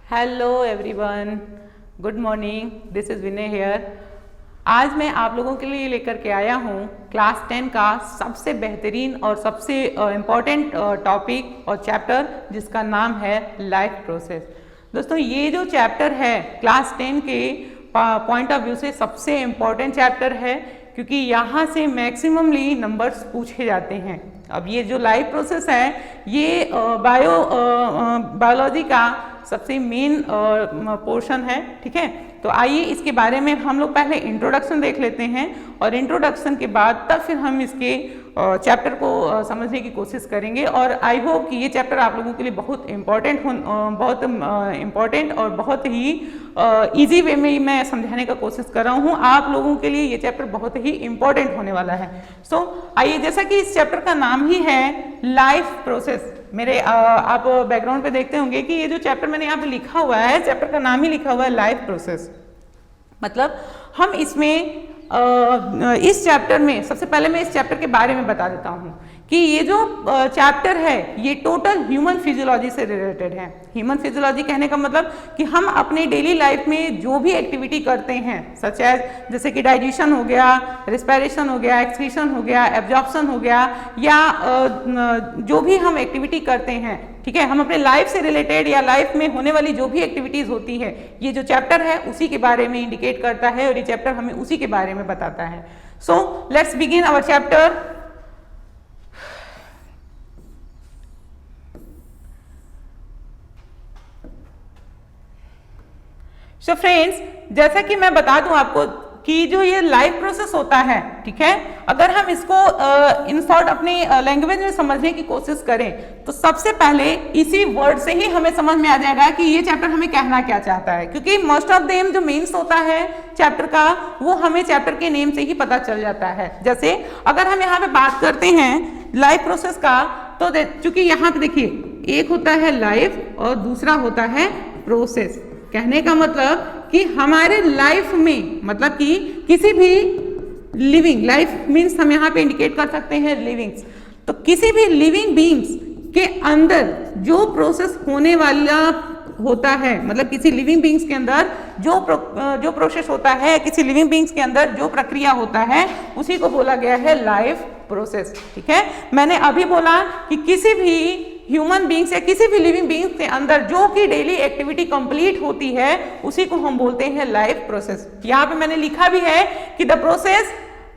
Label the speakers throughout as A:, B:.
A: Hello everyone, good morning. This is Vinay here. आज मैं आप लोगों के लिए लेकर के आया हूँ क्लास 10 का सबसे बेहतरीन और सबसे इम्पॉर्टेंट टॉपिक और चैप्टर जिसका नाम है लाइफ प्रोसेस। दोस्तों, ये जो चैप्टर है क्लास 10 के पॉइंट ऑफ व्यू से सबसे इम्पॉर्टेंट चैप्टर है, क्योंकि यहाँ से मैक्सिममली नंबर्स पूछे जाते हैं। अब ये जो लाइफ प्रोसेस है ये बायोलॉजी का सबसे मेन पोर्शन है, ठीक है। तो आइए इसके बारे में हम लोग पहले इंट्रोडक्शन देख लेते हैं और इंट्रोडक्शन के बाद तब फिर हम इसके चैप्टर को समझने की कोशिश करेंगे। और आई होप कि ये चैप्टर आप लोगों के लिए बहुत इम्पॉर्टेंट और बहुत ही इजी वे में मैं समझाने का कोशिश कर रहा हूँ। आप लोगों के लिए ये चैप्टर बहुत ही इम्पॉर्टेंट होने वाला है। सो आइए, जैसा कि इस चैप्टर का नाम ही है लाइफ प्रोसेस। मेरे आप बैकग्राउंड पे देखते होंगे कि ये जो चैप्टर मैंने यहाँ पे लिखा हुआ है, चैप्टर का नाम ही लिखा हुआ है लाइफ प्रोसेस। मतलब हम इसमें इस चैप्टर में सबसे पहले मैं इस चैप्टर के बारे में बता देता हूँ कि ये जो चैप्टर है ये टोटल ह्यूमन फिजियोलॉजी से रिलेटेड है। ह्यूमन फिजियोलॉजी कहने का मतलब कि हम अपने डेली लाइफ में जो भी एक्टिविटी करते हैं, सच एज जैसे कि डाइजेशन हो गया, रिस्पिरेशन हो गया, एक्सक्रीशन हो गया, एब्जॉर्प्शन हो गया, या जो भी हम एक्टिविटी करते हैं, ठीक है, हम अपने लाइफ से रिलेटेड या लाइफ में होने वाली जो भी एक्टिविटीज होती है, ये जो चैप्टर है उसी के बारे में इंडिकेट करता है और ये चैप्टर हमें उसी के बारे में बताता है। So let's begin our chapter. So friends, जैसा कि मैं बता दूं आपको कि जो ये लाइफ प्रोसेस होता है, ठीक है, अगर हम इसको इन शॉर्ट अपनी लैंग्वेज में समझने की कोशिश करें तो सबसे पहले इसी वर्ड से ही हमें समझ में आ जाएगा कि ये चैप्टर हमें कहना क्या चाहता है। क्योंकि मोस्ट ऑफ देम जो मीन्स होता है चैप्टर का वो हमें चैप्टर के नेम से ही पता चल जाता है। जैसे अगर हम यहाँ पे बात करते हैं लाइफ प्रोसेस का, तो चूंकि यहाँ पे देखिए एक होता है लाइफ और दूसरा होता है प्रोसेस। कहने का मतलब कि हमारे लाइफ में, मतलब कि किसी भी लिविंग, लाइफ मीन्स हम यहाँ पे इंडिकेट कर सकते हैं लिविंग्स, तो किसी भी लिविंग बीइंग्स के अंदर जो प्रोसेस होने वाला होता है, मतलब किसी लिविंग बीइंग्स के अंदर जो प्रोसेस होता है, किसी लिविंग बीइंग्स के अंदर जो प्रक्रिया होता है, उसी को बोला गया है लाइफ प्रोसेस, ठीक है। मैंने अभी बोला कि किसी भी ह्यूमन बीइंग्स या किसी भी लिविंग बीइंग्स के अंदर जो कि डेली एक्टिविटी कंप्लीट होती है उसी को हम बोलते हैं लाइफ प्रोसेस। यहाँ पे मैंने लिखा भी है कि the process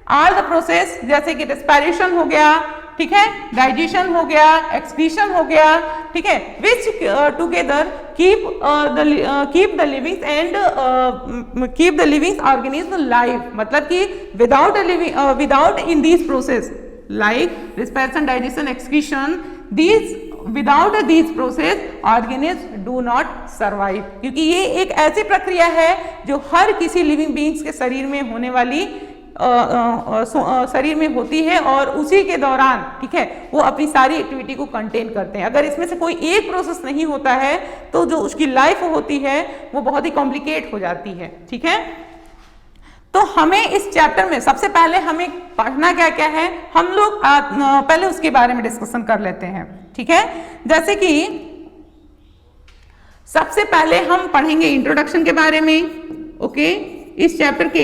A: are the process, जैसे कि रेस्पिरेशन हो गया, ठीक है, डाइजेशन हो गया, एक्सक्रीशन हो गया, ठीक है, which together keep the livings and keep the living organism live. मतलब कि without in this process like respiration, digestion, excretion, without these process organisms do not survive। क्योंकि ये एक ऐसी प्रक्रिया है जो हर किसी लिविंग बीइंग्स के शरीर में होने वाली शरीर में होती है और उसी के दौरान, ठीक है, वो अपनी सारी एक्टिविटी को कंटेन करते हैं। अगर इसमें से कोई एक प्रोसेस नहीं होता है तो जो उसकी लाइफ होती है वो बहुत ही कॉम्प्लिकेट हो जाती है, ठीक है। तो हमें इस चैप्टर में सबसे पहले हमें पढ़ना क्या क्या है, हम लोग पहले उसके बारे में डिस्कशन कर लेते हैं, ठीक है। जैसे कि सबसे पहले हम पढ़ेंगे इंट्रोडक्शन के बारे में, ओके। इस चैप्टर के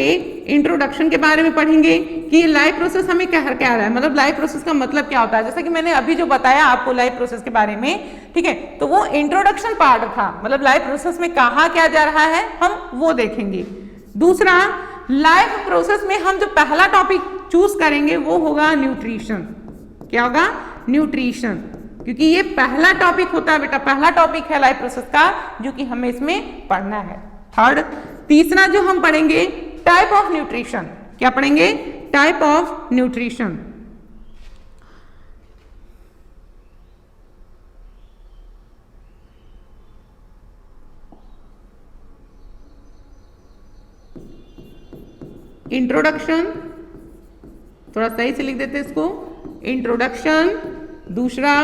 A: इंट्रोडक्शन के बारे में पढ़ेंगे कि लाइफ प्रोसेस हमें क्या रहा है, मतलब लाइफ प्रोसेस का मतलब क्या होता है। जैसा कि मैंने अभी जो बताया आपको लाइफ प्रोसेस के बारे में, ठीक है, तो वो इंट्रोडक्शन पार्ट था, मतलब लाइफ प्रोसेस में कहा क्या जा रहा है हम वो देखेंगे। दूसरा, लाइफ प्रोसेस में हम जो पहला टॉपिक चूज करेंगे वो होगा न्यूट्रिशन। क्या होगा? न्यूट्रिशन, क्योंकि ये पहला टॉपिक होता है बेटा, पहला टॉपिक है लाइफ प्रोसेस का जो कि हमें इसमें पढ़ना है। थर्ड, तीसरा जो हम पढ़ेंगे टाइप ऑफ न्यूट्रिशन। क्या पढ़ेंगे? Type of nutrition. इंट्रोडक्शन, थोड़ा सही से लिख देते इसको, इंट्रोडक्शन। दूसरा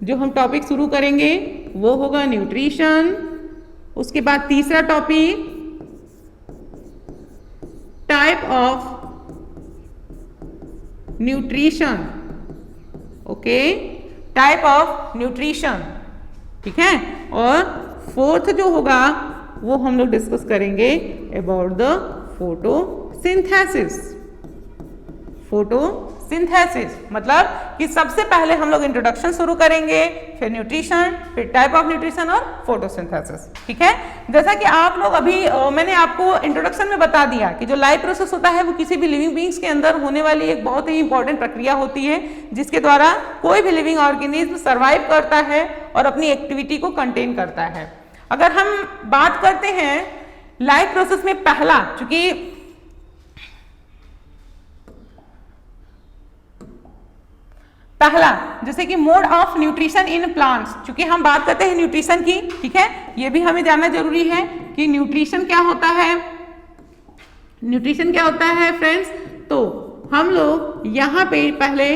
A: जो हम टॉपिक शुरू करेंगे वो होगा न्यूट्रिशन। उसके बाद तीसरा topic type of nutrition, okay, type of nutrition, ठीक है। और फोर्थ जो होगा वो हम लोग डिस्कस करेंगे अबाउट द फोटोसिंथेसिस। फोटोसिंथेसिस मतलब कि सबसे पहले हम लोग इंट्रोडक्शन शुरू करेंगे, फिर न्यूट्रिशन, फिर टाइप ऑफ न्यूट्रिशन और फोटोसिंथेसिस, ठीक है। जैसा कि आप लोग अभी मैंने आपको इंट्रोडक्शन में बता दिया कि जो लाइफ प्रोसेस होता है वो किसी भी लिविंग बीइंग्स के अंदर होने वाली एक बहुत ही इंपॉर्टेंट प्रक्रिया होती है, जिसके द्वारा कोई भी लिविंग ऑर्गेनिज्म सर्वाइव करता है और अपनी एक्टिविटी को कंटेन करता है। अगर हम बात करते हैं लाइफ प्रोसेस में पहला, चूंकि पहला जैसे कि mode of nutrition in plants, क्योंकि हम बात करते हैं न्यूट्रिशन की, ठीक है, ये भी हमें जानना जरूरी है कि न्यूट्रिशन क्या होता है। न्यूट्रिशन क्या होता है फ्रेंड्स, तो हम लोग यहाँ पे पहले,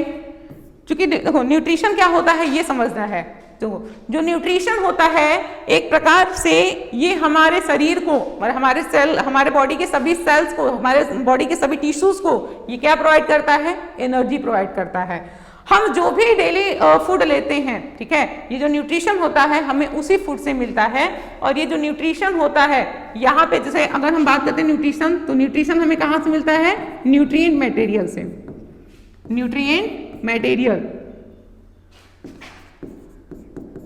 A: चूंकि देखो न्यूट्रिशन क्या होता है ये समझना है। तो जो न्यूट्रिशन होता है एक प्रकार से ये हमारे शरीर को, हमारे सेल, हमारे बॉडी के सभी सेल्स को, हमारे बॉडी के सभी टिश्यूज को ये क्या प्रोवाइड करता है, एनर्जी प्रोवाइड करता है। हम जो भी डेली फूड लेते हैं, ठीक है, ये जो न्यूट्रिशन होता है हमें उसी फूड से मिलता है। और ये जो न्यूट्रिशन होता है यहाँ पे, जैसे अगर हम बात करते हैं न्यूट्रिशन, तो न्यूट्रिशन हमें कहाँ से मिलता है, न्यूट्रिएंट मटेरियल से, न्यूट्रिएंट मटेरियल।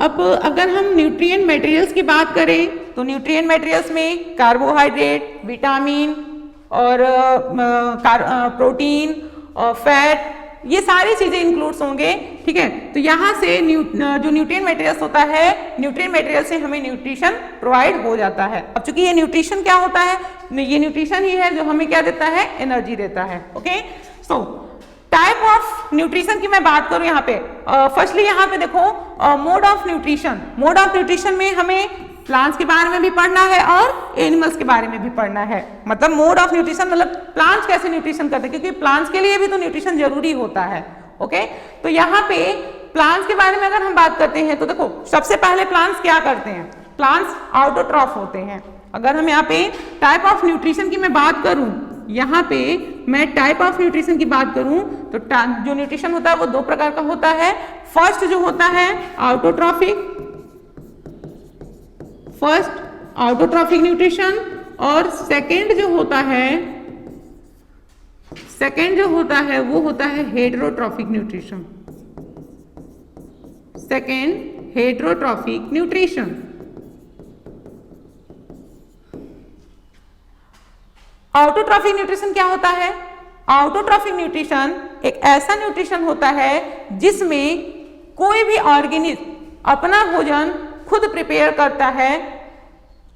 A: अब अगर हम न्यूट्रिएंट मटेरियल्स की बात करें तो न्यूट्रिएंट मटेरियल्स में कार्बोहाइड्रेट, विटामिन और प्रोटीन और फैट, ये सारी चीजें इंक्लूड्स होंगे, ठीक है। तो यहाँ से जो न्यूट्रिएंट मटेरियल्स होता है, न्यूट्रिएंट मटेरियल से हमें न्यूट्रिशन प्रोवाइड हो जाता है। अब चूंकि ये न्यूट्रिशन क्या होता है, ये न्यूट्रिशन ही है जो हमें क्या देता है, एनर्जी देता है। Okay, so type of nutrition की मैं बात करूं यहाँ पे, फर्स्टली यहाँ पे देखो mode of nutrition. Mode of nutrition में हमें प्लांट्स के बारे में भी पढ़ना है और एनिमल्स के बारे में भी पढ़ना है। मतलब मोड ऑफ न्यूट्रिशन मतलब प्लांट्स कैसे न्यूट्रिशन करते हैं, क्योंकि प्लांट्स के लिए भी तो न्यूट्रिशन जरूरी होता है। ओके, तो यहाँ पे प्लांट्स के बारे में अगर हम बात करते हैं तो देखो सबसे पहले प्लांट्स क्या करते हैं, प्लांट्स ऑटोट्रॉफ होते हैं। अगर हम यहाँ पे टाइप ऑफ न्यूट्रिशन की मैं बात करूं, यहाँ पे मैं टाइप ऑफ न्यूट्रिशन की बात करूं तो जो न्यूट्रिशन होता है वो दो प्रकार का होता है। फर्स्ट जो होता है ऑटोट्रॉफिक, फर्स्ट ऑटोट्रॉफिक न्यूट्रिशन, और सेकंड जो होता है वो होता है heterotrophic nutrition. Second heterotrophic nutrition. Autotrophic nutrition क्या होता है, ऑटोट्रॉफिक न्यूट्रिशन एक ऐसा न्यूट्रिशन होता है जिसमें कोई भी ऑर्गेनिज्म अपना भोजन खुद प्रिपेयर करता है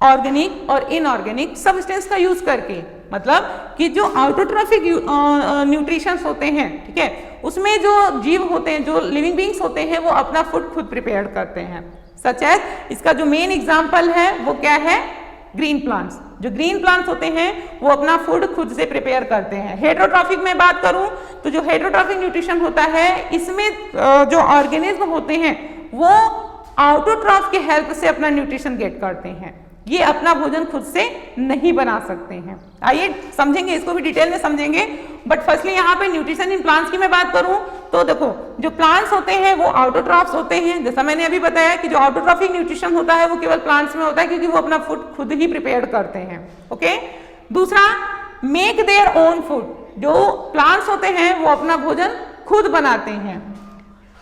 A: ऑर्गेनिक और इनऑर्गेनिक सब्सटेंस का यूज करके। मतलब कि जो ऑटोट्रॉफिक न्यूट्रिशन होते हैं, ठीक है, उसमें जो जीव होते हैं, जो लिविंग बीइंग्स होते हैं, वो अपना फूड खुद प्रिपेयर करते हैं। सच एज इसका जो मेन एग्जांपल है वो क्या है, ग्रीन प्लांट्स। जो ग्रीन प्लांट्स होते हैं वो अपना फूड खुद से प्रिपेयर करते हैं। हेटेरोट्रॉफिक में बात करूं तो जो हेटेरोट्रॉफिक न्यूट्रिशन होता है इसमें जो ऑर्गेनिज्म होते हैं वो ऑटोट्रॉफ के हेल्प से अपना न्यूट्रिशन गेट करते हैं, ये अपना भोजन खुद से नहीं बना सकते हैं। आइए समझेंगे, इसको भी डिटेल में समझेंगे। बट फर्स्टली यहाँ पे न्यूट्रिशन इन प्लांट्स की मैं बात करूं तो देखो जो प्लांट्स होते हैं वो ऑटोट्रॉफ्स होते हैं। जैसा मैंने अभी बताया कि जो ऑटोट्रॉफिक न्यूट्रिशन होता है वो केवल प्लांट्स में होता है क्योंकि वो अपना फूड खुद ही प्रिपेयर करते हैं। ओके, दूसरा मेक देयर ओन फूड, जो प्लांट्स होते हैं वो अपना भोजन खुद बनाते हैं।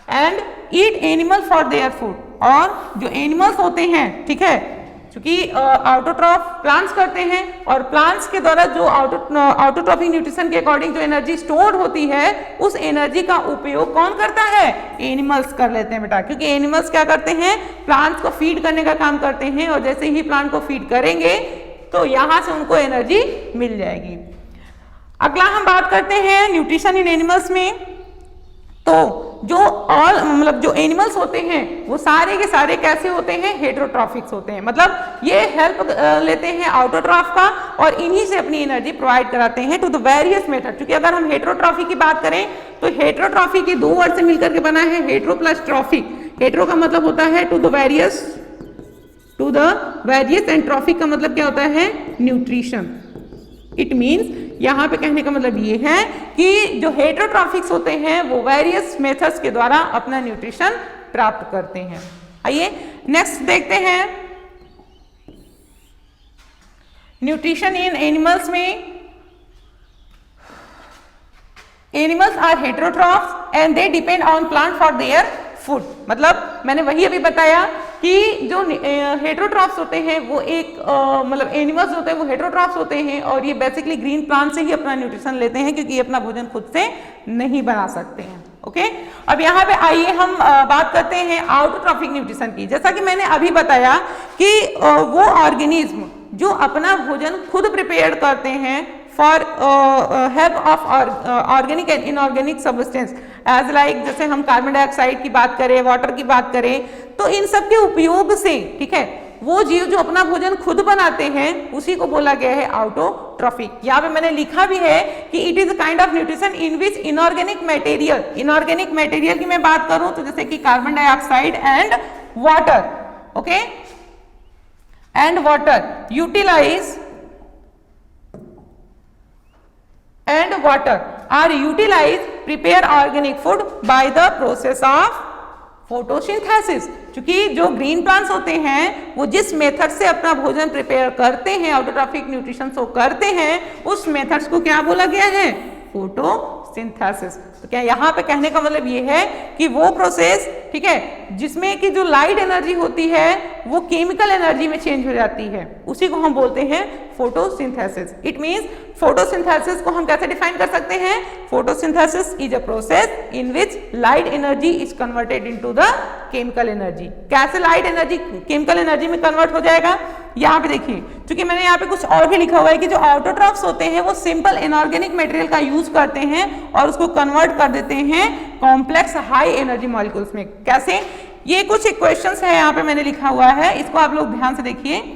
A: And eat animal for their food, और जो एनिमल्स होते हैं, ठीक है, क्योंकि ऑटोट्रॉफ प्लांट्स करते हैं और प्लांट्स के द्वारा जो ऑटोट्रॉफिक न्यूट्रिशन के अकॉर्डिंग जो एनर्जी स्टोर होती है उस एनर्जी का उपयोग कौन करता है, एनिमल्स कर लेते हैं बेटा। क्योंकि एनिमल्स क्या करते हैं, प्लांट्स को फीड करने का काम करते हैं, और जैसे ही प्लांट को फीड करेंगे तो यहां से उनको एनर्जी मिल जाएगी। अगला हम बात करते हैं न्यूट्रिशन इन एनिमल्स में। तो जो मतलब जो एनिमल्स होते हैं वो सारे के सारे कैसे होते हैं, हेटेरोट्रॉफिक्स होते हैं। मतलब ये हेल्प लेते हैं ऑटोट्रॉफ का और इन्हीं से अपनी एनर्जी प्रोवाइड कराते हैं टू द वेरियस मेथड। क्योंकि अगर हम हेटेरोट्रॉफी की बात करें तो हेटेरोट्रॉफी के दो वर्ड से मिलकर के बना है, हेटेरो प्लस ट्रॉफिक। हेटेरो का मतलब होता है to the various, and trophic का मतलब क्या होता है, न्यूट्रिशन। इट मीन्स यहाँ पे कहने का मतलब ये है कि जो हेटेरोट्रॉफिक्स होते हैं वो वेरियस मेथड्स के द्वारा अपना न्यूट्रिशन प्राप्त करते हैं। आइए नेक्स्ट देखते हैं न्यूट्रिशन इन एनिमल्स में। Animals are heterotrophs and they depend on plant for their food. मतलब मैंने वही अभी बताया कि जो हेटेरोट्रॉफ्स होते हैं वो एक मतलब एनिमल्स होते हैं वो हेटेरोट्रॉफ्स होते हैं और ये बेसिकली ग्रीन प्लांट से ही अपना न्यूट्रिशन लेते हैं क्योंकि ये अपना भोजन खुद से नहीं बना सकते हैं। ओके, अब यहाँ पे आइए हम बात करते हैं ऑटोट्रॉफिक न्यूट्रिशन की। जैसा कि मैंने अभी बताया कि वो ऑर्गेनिज्म जो अपना भोजन खुद प्रिपेयर करते हैं for help of organic and inorganic substance as like, जैसे हम कार्बन डाइऑक्साइड की बात करें, वाटर की बात करें, तो इन सब के उपयोग से, ठीक है, वो जीव जो अपना भोजन खुद बनाते हैं उसी को बोला गया है ऑटोट्रॉफिक। यहाँ पे मैंने लिखा भी है कि it is a kind of nutrition in which inorganic material की मैं बात करूं तो जैसे कि carbon dioxide and water, okay, and water are utilized prepare organic food by the process of photosynthesis। क्योंकि जो ग्रीन प्लांट्स होते हैं वो जिस मेथड से अपना भोजन प्रिपेयर करते हैं, ऑटोट्रॉफिक न्यूट्रिशन शो करते हैं, उस मेथड्स को क्या बोला गया है? फोटोसिंथेसिस। तो क्या यहाँ पे कहने का मतलब ये है कि वो प्रोसेस, ठीक है, जिसमें कि जो लाइट एनर्जी होती है वो केमिकल एनर्जी में चेंज हो जाती है, उसी को हम बोलते हैं फोटोसिंथेसिस। इट मींस फोटोसिंथेसिस को हम कैसे डिफाइन कर सकते हैं? Photosynthesis is a process in which light energy is converted into the chemical energy. कैसे लाइट एनर्जी केमिकल एनर्जी में कन्वर्ट हो जाएगा? यहाँ पे देखिए, क्योंकि मैंने यहाँ पे कुछ और भी लिखा हुआ है कि जो ऑटोट्रॉफ्स होते हैं वो सिंपल इनऑर्गेनिक मटेरियल का यूज करते हैं और उसको कन्वर्ट कर देते हैं कॉम्प्लेक्स हाई एनर्जी मॉलिक्यूल्स में। कैसे? ये कुछ इक्वेशंस है यहाँ पे मैंने लिखा हुआ है, इसको आप लोग ध्यान से देखिए।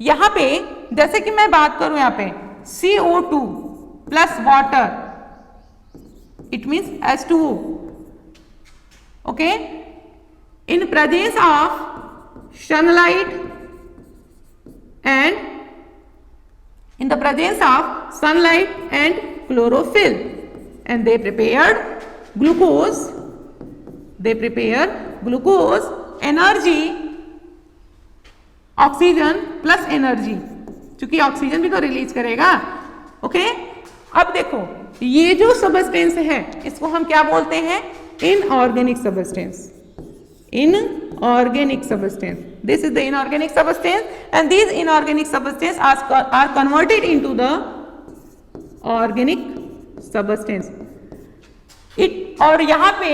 A: यहां पे जैसे कि मैं बात करूं यहाँ पे CO2 plus water, it means H2O, okay, in presence of sunlight and in the presence of sunlight and chlorophyll, and they prepare glucose energy, oxygen plus energy, क्योंकि ऑक्सीजन भी तो रिलीज करेगा। ओके, अब देखो ये जो सबस्टेंस है इसको हम क्या बोलते हैं? Inorganic substance. Inorganic substance. This is the inorganic substance, and these inorganic substance are converted into the organic substance. और यहाँ पे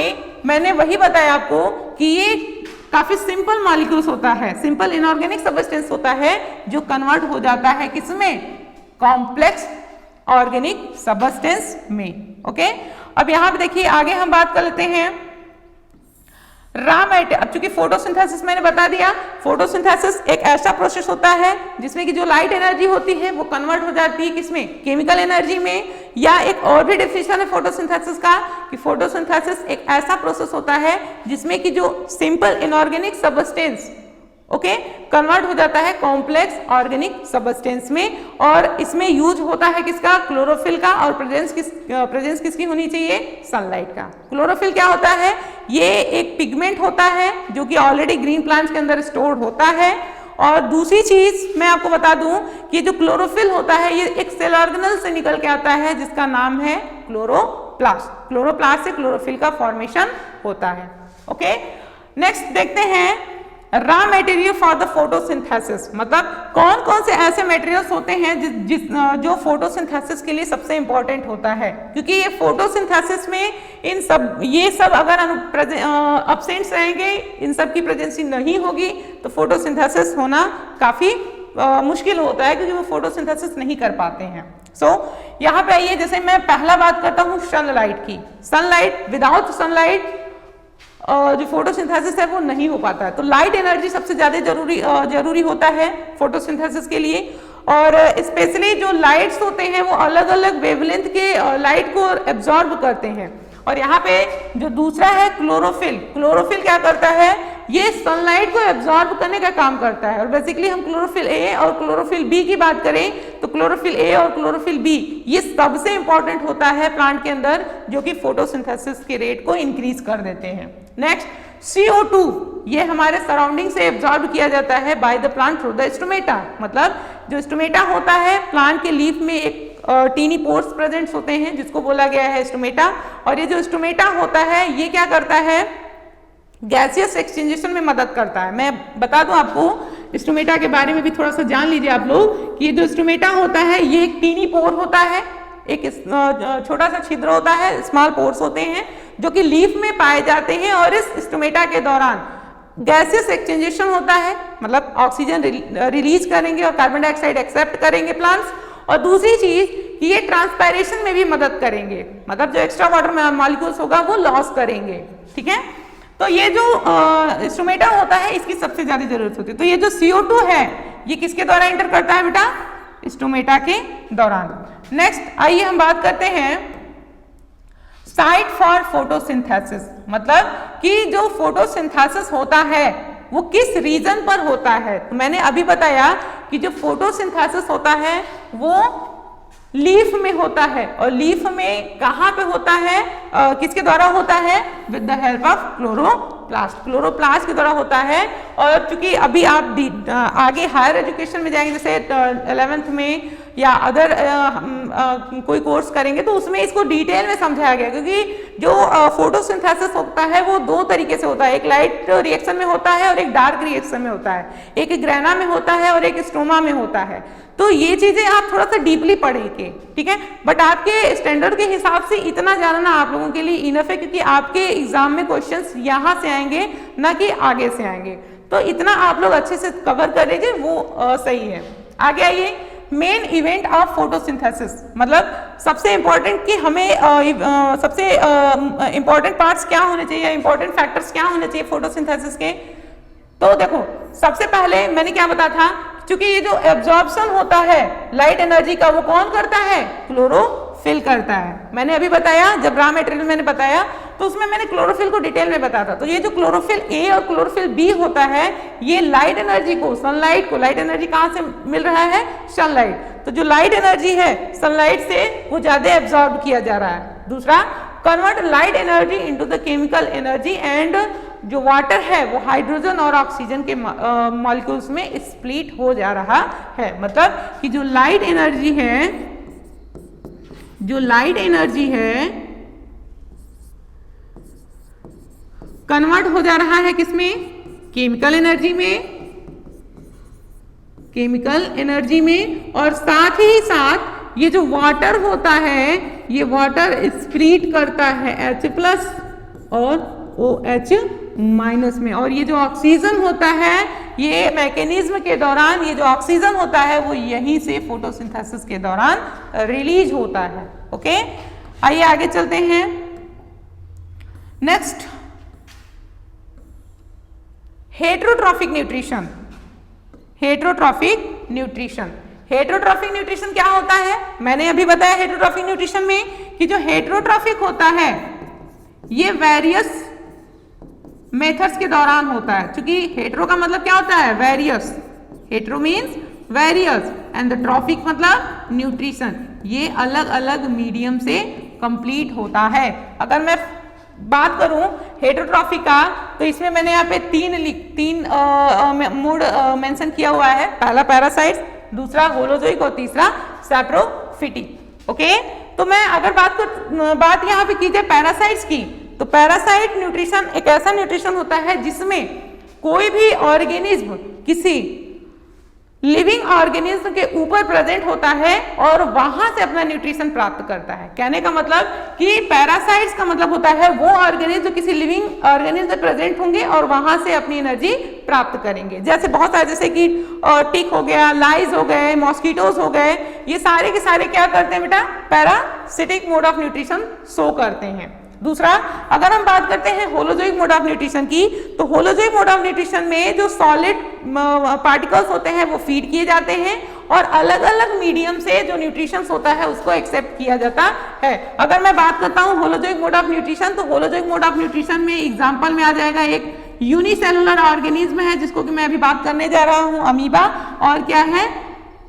A: मैंने वही बताया आपको कि ये काफी सिंपल मॉलिक्यूल्स होता है, सिंपल इनऑर्गेनिक सबस्टेंस होता है जो कन्वर्ट हो जाता है किसमें? कॉम्प्लेक्स ऑर्गेनिक सबस्टेंस में। ओके, अब यहाँ पे देखिए आगे हम बात कर लेते हैं रॉ मटेरियल। अब चूंकि फोटोसिंथेसिस मैंने बता दिया, फोटोसिंथेसिस एक ऐसा प्रोसेस होता है जिसमें कि जो लाइट एनर्जी होती है वो कन्वर्ट हो जाती है किसमें? केमिकल एनर्जी में। या एक और भी डेफिनेशन है फोटोसिंथेसिस का कि फोटोसिंथेसिस एक ऐसा प्रोसेस होता है जिसमें कि जो simple inorganic substance, okay, convert हो जाता है कॉम्प्लेक्स ऑर्गेनिक सबस्टेंस में। और इसमें यूज होता है किसका? क्लोरोफिल का। और प्रेजेंस किसकी होनी चाहिए? सनलाइट का। क्लोरोफिल क्या होता है? ये एक पिगमेंट होता है जो कि ऑलरेडी ग्रीन प्लांट्स के अंदर स्टोर्ड होता है। और दूसरी चीज मैं आपको बता दूं कि जो क्लोरोफिल होता है ये एक सेल ऑर्गेनल से निकल के आता है जिसका नाम है क्लोरोप्लास्ट। क्लोरोप्लास्ट से क्लोरोफिल का फॉर्मेशन होता है। ओके, नेक्स्ट देखते हैं raw material for the photosynthesis. मतलब कौन कौन से ऐसे मटेरियल्स होते हैं जो फोटोसिंथेसिस के लिए सबसे इंपॉर्टेंट होता है, क्योंकि ये फोटोसिंथेसिस में ये सब अगर अब्सेंट्स रहेंगे, इन सब की प्रेजेंसी नहीं होगी तो फोटोसिंथेसिस होना काफी मुश्किल होता है, क्योंकि वो फोटोसिंथेसिस नहीं कर पाते हैं। सो यहाँ पे आइए, जैसे मैं पहला बात करता हूँ सनलाइट की। सनलाइट, विदाउट सनलाइट जो फोटोसिंथेसिस है वो नहीं हो पाता है। तो लाइट एनर्जी सबसे ज्यादा जरूरी होता है फोटोसिंथेसिस के लिए। और स्पेशली जो लाइट्स होते हैं वो अलग अलग वेवलेंथ के लाइट को एब्जॉर्ब करते हैं। और यहाँ पे जो दूसरा है क्लोरोफिल, क्लोरोफिल क्या करता है? ये सनलाइट को एब्जॉर्ब करने का काम करता है। और बेसिकली हम क्लोरोफिल ए और क्लोरोफिल बी की बात करें तो क्लोरोफिल ए और क्लोरोफिल बी ये सबसे इंपॉर्टेंट होता है प्लांट के अंदर, जो कि फोटोसिंथेसिस के रेट को इंक्रीज कर देते हैं। नेक्स्ट CO2, ये हमारे सराउंडिंग से एब्जॉर्ब किया जाता है by the plant through the stomata. मतलब जो स्टोमेटा होता है, प्लांट के लीफ में एक टीनी पोर्स प्रेजेंट होते हैं जिसको बोला गया है स्टोमेटा। और ये जो स्टोमेटा होता है ये क्या करता है, गैसियस एक्सचेंजेशन में मदद करता है। मैं बता दूं आपको स्टोमेटा के बारे में भी थोड़ा सा जान लीजिए आप लोग कि ये जो स्टोमेटा होता है ये एक टीनी पोर होता है, एक छोटा सा छिद्र होता है, स्मॉल पोर्स होते हैं जो कि लीफ में पाए जाते हैं। और इस स्टोमेटा के दौरान गैसियस एक्सचेंजेशन होता है, मतलब ऑक्सीजन रिलीज करेंगे और कार्बन डाइऑक्साइड एक्सेप्ट करेंगे प्लांट्स। और दूसरी चीज कि ये ट्रांसपायरेशन में भी मदद करेंगे, मतलब जो एक्स्ट्रा वाटर मॉलिक्यूल्स होगा वो लॉस करेंगे। ठीक है, तो ये जो स्टोमेटा होता है इसकी सबसे ज्यादा जरूरत होती है। तो ये जो CO2 है ये किसके द्वारा एंटर करता है बेटा, स्टोमेटा के दौरान। नेक्स्ट आइए हम बात करते हैं साइट फॉर फोटोसिंथेसिस, मतलब कि जो फोटोसिंथेसिस होता है वो किस रीजन पर होता है। तो मैंने अभी बताया कि जो फोटोसिंथेसिस होता है वो लीफ में होता है। और लीफ में कहाँ पे होता है, किसके द्वारा होता है, with the help of chloroplast. Chloroplast के द्वारा होता है। और चूंकि अभी आप आगे हायर एजुकेशन में जाएंगे, जैसे 11th में या अदर कोई कोर्स करेंगे तो उसमें इसको डिटेल में समझाया गया, क्योंकि जो फोटोसिंथेसिस होता है वो दो तरीके से होता है, एक लाइट रिएक्शन में होता है और एक डार्क रिएक्शन में होता है, एक ग्रेना में होता है और एक स्टोमा में होता है। तो ये चीजें आप थोड़ा सा डीपली पढ़ेंगे, ठीक है, बट आपके स्टैंडर्ड के हिसाब से इतना जानना आप लोगों के लिए इनफ है, क्योंकि आपके एग्जाम में क्वेश्चंस यहाँ से आएंगे ना कि आगे से आएंगे। तो इतना आप लोग अच्छे से कवर कर लीजिए, वो सही है। आगे आइए, मेन इवेंट ऑफ फोटोसिंथेसिस, मतलब सबसे इंपॉर्टेंट कि हमें सबसे इंपॉर्टेंट पार्ट्स क्या होने चाहिए, इंपॉर्टेंट फैक्टर्स क्या होने चाहिए फोटोसिंथेसिस के। तो देखो सबसे पहले मैंने क्या बताया था, क्योंकि ये जो एब्जॉर्प्शन होता है लाइट एनर्जी का वो कौन करता है, क्लोरोफिल करता है। मैंने अभी बताया, जब रॉ मटेरियल मैंने बताया तो उसमें मैंने क्लोरोफिल को डिटेल में बताया था। तो ये जो क्लोरोफिल ए और क्लोरोफिल बी होता है ये लाइट एनर्जी को, सनलाइट को, लाइट एनर्जी कहाँ से मिल रहा है, सनलाइट। तो जो लाइट एनर्जी है सनलाइट से वो ज्यादा एब्जॉर्ब किया जा रहा है। दूसरा, convert light energy into the chemical energy, and जो वाटर है वो हाइड्रोजन और ऑक्सीजन के मॉलिक्यूल्स में स्प्लिट हो जा रहा है। मतलब कि जो लाइट एनर्जी है, जो लाइट एनर्जी है कन्वर्ट हो जा रहा है किसमें, केमिकल एनर्जी में, केमिकल एनर्जी में। और साथ ही साथ ये जो वाटर होता है ये वाटर स्प्लिट करता है H+ और OH- में। और ये जो ऑक्सीजन होता है ये मैकेनिज्म के दौरान, ये जो ऑक्सीजन होता है वो यहीं से फोटोसिंथेसिस के दौरान रिलीज होता है। ओके, आइए आगे चलते हैं। Next, heterotrophic nutrition. Heterotrophic nutrition, heterotrophic nutrition क्या होता है, मैंने अभी बताया हेटेरोट्रॉफिक न्यूट्रिशन में कि जो हेटेरोट्रॉफिक होता है ये वेरियस मेथड्स के दौरान होता है। क्योंकि हेटेरो का मतलब क्या होता है, various, hetero means various and the trophic मतलब न्यूट्रिशन, ये अलग अलग मीडियम से कंप्लीट होता है। अगर मैं बात करूं हेटेरोट्रॉफिक का तो इसमें मैंने यहाँ पे तीन मोड मेंशन किया हुआ है। पहला पैरासाइट्स, दूसरा होलोजोइक और तीसरा सैप्रोफिटिक। ओके, तो मैं अगर बात यहाँ पे की जाए पैरासाइट्स की, तो पैरासाइट न्यूट्रिशन एक ऐसा न्यूट्रिशन होता है जिसमें कोई भी ऑर्गेनिज्म किसी लिविंग ऑर्गेनिज्म के ऊपर प्रेजेंट होता है और वहां से अपना न्यूट्रिशन प्राप्त करता है। कहने का मतलब कि पैरासाइट्स का मतलब होता है वो ऑर्गेनिज्म जो किसी लिविंग ऑर्गेनिज्म में प्रेजेंट होंगे और वहां से अपनी एनर्जी प्राप्त करेंगे। जैसे बहुत सारे, जैसे कि टिक हो गया, लाइज हो गए, मॉस्किटोज हो गए, ये सारे के सारे क्या करते हैं बेटा, parasitic mode of nutrition show करते हैं। दूसरा, अगर हम बात करते हैं होलोजोइक मोड ऑफ न्यूट्रिशन की, तो होलोजोइक मोड ऑफ न्यूट्रिशन में जो सॉलिड पार्टिकल्स होते हैं वो फीड किए जाते हैं और अलग अलग मीडियम से जो न्यूट्रिशन होता है उसको एक्सेप्ट किया जाता है। अगर मैं बात करता हूँ होलोजोइक मोड ऑफ न्यूट्रिशन, तो होलोजोइक मोड ऑफ न्यूट्रिशन में एग्जांपल में आ जाएगा एक यूनिसेलुलर ऑर्गेनिज्म है जिसको कि मैं अभी बात करने जा रहा हूं, अमीबा। और क्या है,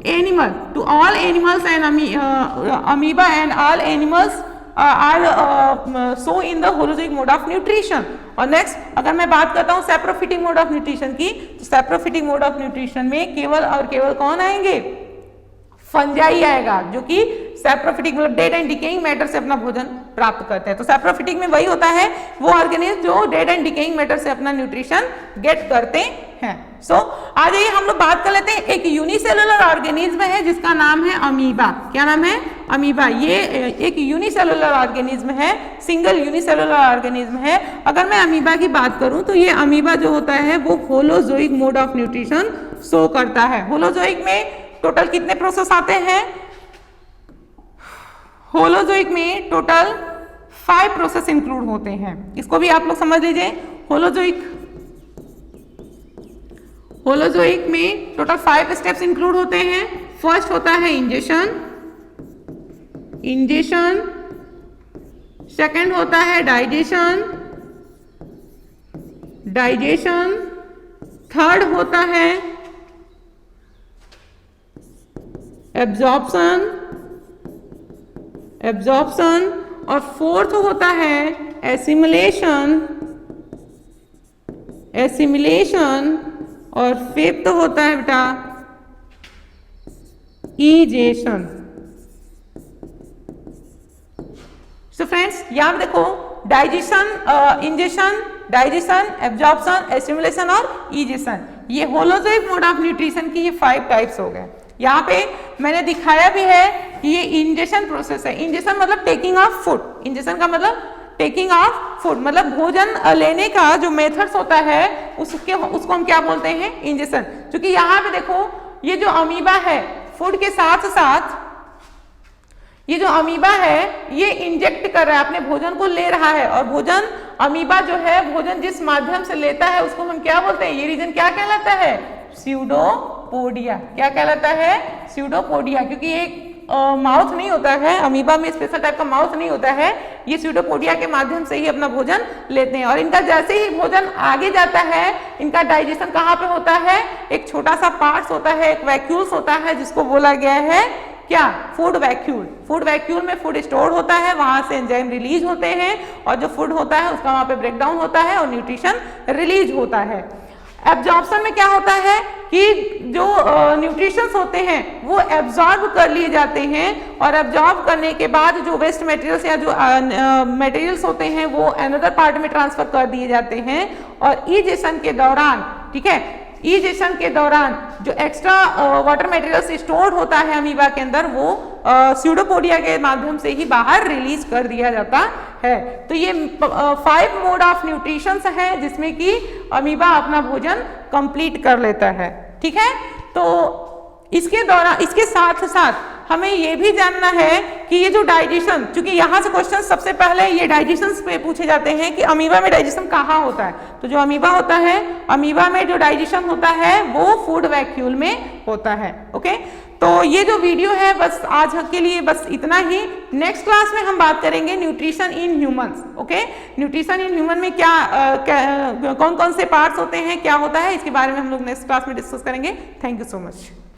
A: animal. To all animals and amoeba and all animals are so in the holozoic mode of nutrition. और नेक्स्ट अगर मैं बात करता हूं सैप्रोफिटिक मोड ऑफ न्यूट्रिशन की, तो सैप्रोफिटिक मोड ऑफ न्यूट्रिशन में केवल और केवल कौन आएंगे, फंजाई आएगा, जो कि सैप्रोफिटिक मतलब डेड एंड डिकेइंग मैटर से अपना भोजन प्राप्त करते हैं। तो सैप्रोफिटिक में वही होता है, वो ऑर्गेनिज्म जो डेड एंड डिकेइंग मैटर से अपना न्यूट्रिशन गेट करते हैं। सो आ जाइए हम लोग बात कर लेते हैं, एक यूनिसेलुलर ऑर्गेनिज्म है जिसका नाम है अमीबा। क्या नाम है, अमीबा। ये एक यूनिसेलुलर ऑर्गेनिज्म है, सिंगल यूनिसेलुलर ऑर्गेनिज्म है। अगर मैं अमीबा की बात करूं तो ये अमीबा जो होता है वो holozoic mode of nutrition show करता है। होलोजोइक में टोटल कितने प्रोसेस आते हैं, होलोजोइक में टोटल 5 प्रोसेस इंक्लूड होते हैं। इसको भी आप लोग समझ लीजिए। होलोजोइक में टोटल 5 स्टेप्स इंक्लूड होते हैं। फर्स्ट होता है इंजेशन, सेकंड होता है डाइजेशन, थर्ड होता है एब्जॉर्प्शन और फोर्थ होता है एसिमिलेशन और फिफ्थ होता है बेटा ईजेशन। सो फ्रेंड्स यहाँ देखो, डाइजेशन, एब्जॉर्प्शन, एसिमिलेशन और ईजेशन, ये होलोजोइक मोड ऑफ न्यूट्रिशन की ये 5 टाइप्स हो गए। यहाँ पे मैंने दिखाया भी है कि ये इंजेशन प्रोसेस है। इंजेशन मतलब टेकिंग ऑफ फूड, इंजेशन का मतलब टेकिंग ऑफ फूड, मतलब भोजन लेने का जो मेथड्स होता है उसको हम क्या बोलते हैं, इंजेशन। क्योंकि यहाँ पे देखो ये जो अमीबा है, फूड के साथ साथ ये जो अमीबा है ये इंजेक्ट कर रहा है, अपने भोजन को ले रहा है। और भोजन, अमीबा जो है भोजन जिस माध्यम से लेता है उसको हम क्या बोलते हैं, ये रीजन क्या कहलाता है, स्यूडोपोडिया। क्या कहलाता है, स्यूडोपोडिया। क्योंकि एक माउथ नहीं होता है, अमीबा में स्पेशल टाइप का माउथ नहीं होता है, ये स्यूडोपोडिया के माध्यम से ही अपना भोजन लेते हैं। और इनका जैसे ही भोजन आगे जाता है, इनका डाइजेशन कहाँ पे होता है, एक छोटा सा पार्ट्स होता है, एक वैक्यूल्स होता है जिसको बोला गया है क्या, फूड वैक्यूल। फूड वैक्यूल में फूड स्टोर होता है, वहां से एंजाइम रिलीज होते हैं और जो फूड होता है उसका वहां पे ब्रेकडाउन होता है और न्यूट्रिशन रिलीज होता है। एब्जॉर्प्शन में क्या होता है कि जो न्यूट्रिशंस होते हैं वो एब्जॉर्ब कर लिए जाते हैं और एब्जॉर्ब करने के बाद जो वेस्ट मटेरियल्स या जो मटेरियल्स होते हैं वो अनदर पार्ट में ट्रांसफर कर दिए जाते हैं। और ईजेशन के दौरान, ठीक है, ईजेशन के दौरान जो एक्स्ट्रा वाटर मटेरियल्स स्टोर्ड होता है अमीबा के अंदर वो स्यूडोपोडिया के माध्यम से ही बाहर रिलीज कर दिया जाता है। तो ये 5 मोड ऑफ न्यूट्रिशन है जिसमें कि अमीबा अपना भोजन कंप्लीट कर लेता है। ठीक है, तो इसके दौरान, इसके साथ साथ हमें ये भी जानना है कि ये जो डाइजेशन, क्योंकि यहाँ से क्वेश्चन सबसे पहले ये डाइजेशन पे पूछे जाते हैं कि अमीबा में डाइजेशन कहाँ होता है। तो जो अमीबा होता है, अमीबा में जो डाइजेशन होता है वो फूड वैक्यूल में होता है। ओके, तो ये जो वीडियो है बस आज के लिए बस इतना ही। नेक्स्ट क्लास में हम बात करेंगे nutrition in humans. Okay, nutrition in human में कौन कौन से पार्ट्स होते हैं, क्या होता है, इसके बारे में हम लोग नेक्स्ट क्लास में डिस्कस करेंगे। Thank you so much.